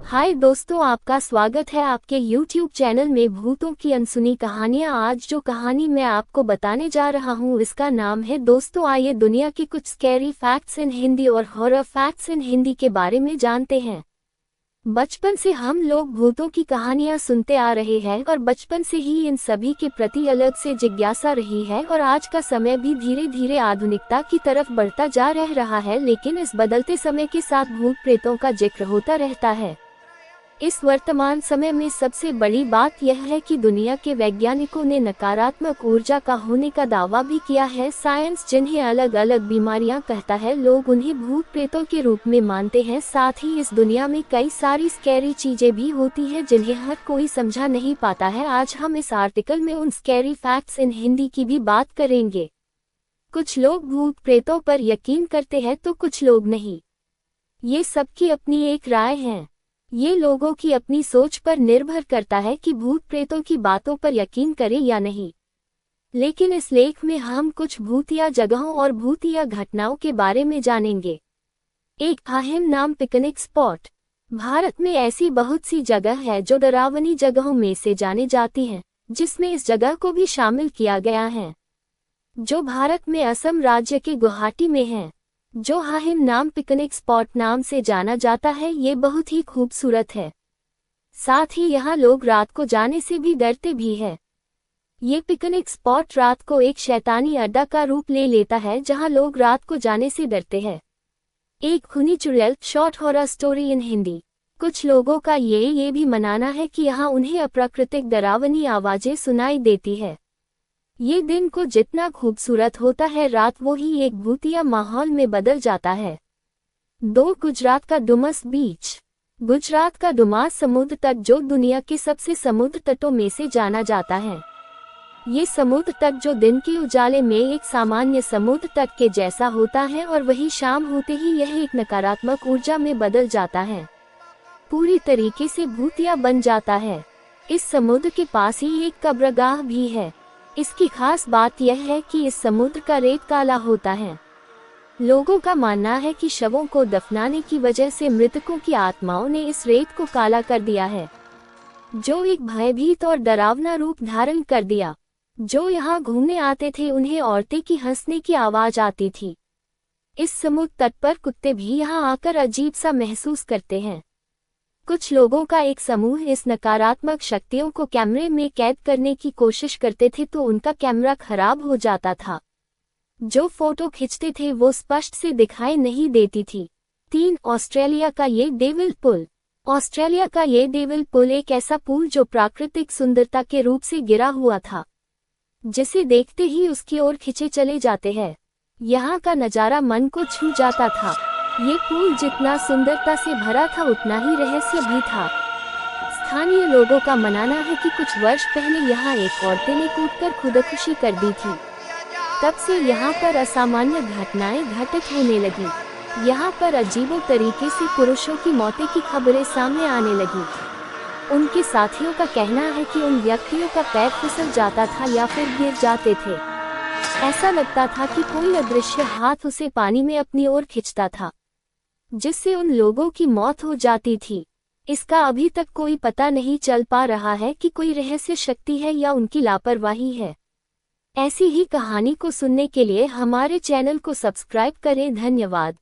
हाय दोस्तों, आपका स्वागत है आपके YouTube चैनल में भूतों की अनसुनी कहानियां। आज जो कहानी मैं आपको बताने जा रहा हूं इसका नाम है दोस्तों, आइए दुनिया के कुछ स्कैरी फैक्ट्स इन हिंदी और हॉरर फैक्ट्स इन हिंदी के बारे में जानते हैं। बचपन से हम लोग भूतों की कहानियां सुनते आ रहे हैं और बचपन से ही इन सभी के प्रति अलग से जिज्ञासा रही है और आज का समय भी धीरे धीरे आधुनिकता की तरफ बढ़ता जा रहा है, लेकिन इस बदलते समय के साथ भूत प्रेतों का जिक्र होता रहता है। इस वर्तमान समय में सबसे बड़ी बात यह है कि दुनिया के वैज्ञानिकों ने नकारात्मक ऊर्जा का होने का दावा भी किया है। साइंस जिन्हें अलग अलग बीमारियां कहता है, लोग उन्हें भूत प्रेतों के रूप में मानते हैं। साथ ही इस दुनिया में कई सारी स्कैरी चीजें भी होती हैं जिन्हें हर कोई समझा नहीं पाता है। आज हम इस आर्टिकल में उन स्कैरी फैक्ट्स इन हिंदी की भी बात करेंगे। कुछ लोग भूत प्रेतों पर यकीन करते हैं तो कुछ लोग नहीं। ये सबकी अपनी एक राय है। ये लोगों की अपनी सोच पर निर्भर करता है कि भूत प्रेतों की बातों पर यकीन करें या नहीं। लेकिन इस लेख में हम कुछ भूतिया जगहों और भूतिया घटनाओं के बारे में जानेंगे। एक अहम नाम पिकनिक स्पॉट। भारत में ऐसी बहुत सी जगह है जो डरावनी जगहों में से जानी जाती हैं, जिसमें इस जगह को भी शामिल किया गया है, जो भारत में असम राज्य के गुवाहाटी में है। जो अहम नाम पिकनिक स्पॉट नाम से जाना जाता है, ये बहुत ही खूबसूरत है। साथ ही यहाँ लोग रात को जाने से भी डरते भी है। ये पिकनिक स्पॉट रात को एक शैतानी अड्डा का रूप ले लेता है जहाँ लोग रात को जाने से डरते हैं। एक खूनी चुड़ैल short horror story in Hindi. कुछ लोगों का ये भी मानना है कि यहाँ उन्हें अप्राकृतिक डरावनी आवाजें सुनाई देती है। ये दिन को जितना खूबसूरत होता है, रात वो ही एक भूतिया माहौल में बदल जाता है। 2. गुजरात का डुमस बीच। गुजरात का डुमस समुद्र तट जो दुनिया के सबसे समुद्र तटों में से जाना जाता है। ये समुद्र तट जो दिन के उजाले में एक सामान्य समुद्र तट के जैसा होता है और वही शाम होते ही यह एक नकारात्मक ऊर्जा में बदल जाता है, पूरी तरीके से भूतिया बन जाता है। इस समुद्र के पास ही एक कब्रगाह भी है। इसकी खास बात यह है कि इस समुद्र का रेत काला होता है। लोगों का मानना है कि शवों को दफनाने की वजह से मृतकों की आत्माओं ने इस रेत को काला कर दिया है, जो एक भयभीत और डरावना रूप धारण कर दिया। जो यहाँ घूमने आते थे उन्हें औरतें की हंसने की आवाज आती थी। इस समुद्र तट पर कुत्ते भी यहाँ आकर अजीब सा महसूस करते हैं। कुछ लोगों का एक समूह इस नकारात्मक शक्तियों को कैमरे में कैद करने की कोशिश करते थे तो उनका कैमरा खराब हो जाता था। जो फोटो खींचते थे वो स्पष्ट से दिखाई नहीं देती थी। 3. ऑस्ट्रेलिया का ये डेविल पुल। ऑस्ट्रेलिया का ये डेविल पुल एक ऐसा पुल जो प्राकृतिक सुंदरता के रूप से गिरा हुआ था, जिसे देखते ही उसकी ओर खींचे चले जाते हैं। यहाँ का नजारा मन को छू जाता था। ये पुल जितना सुंदरता से भरा था उतना ही रहस्य भी था। स्थानीय लोगों का मानना है कि कुछ वर्ष पहले यहाँ एक औरत ने कूदकर खुदकुशी कर दी थी। तब से यहाँ पर असामान्य घटनाएं घटित होने लगी। यहाँ पर अजीबो तरीके से पुरुषों की मौतें की खबरें सामने आने लगी। उनके साथियों का कहना है कि उन व्यक्तियों का पैर फिसल जाता था या फिर गिर जाते थे। ऐसा लगता था कि कोई अदृश्य हाथ उसे पानी में अपनी ओर खींचता था, जिससे उन लोगों की मौत हो जाती थी। इसका अभी तक कोई पता नहीं चल पा रहा है कि कोई रहस्य शक्ति है या उनकी लापरवाही है। ऐसी ही कहानी को सुनने के लिए हमारे चैनल को सब्सक्राइब करें। धन्यवाद।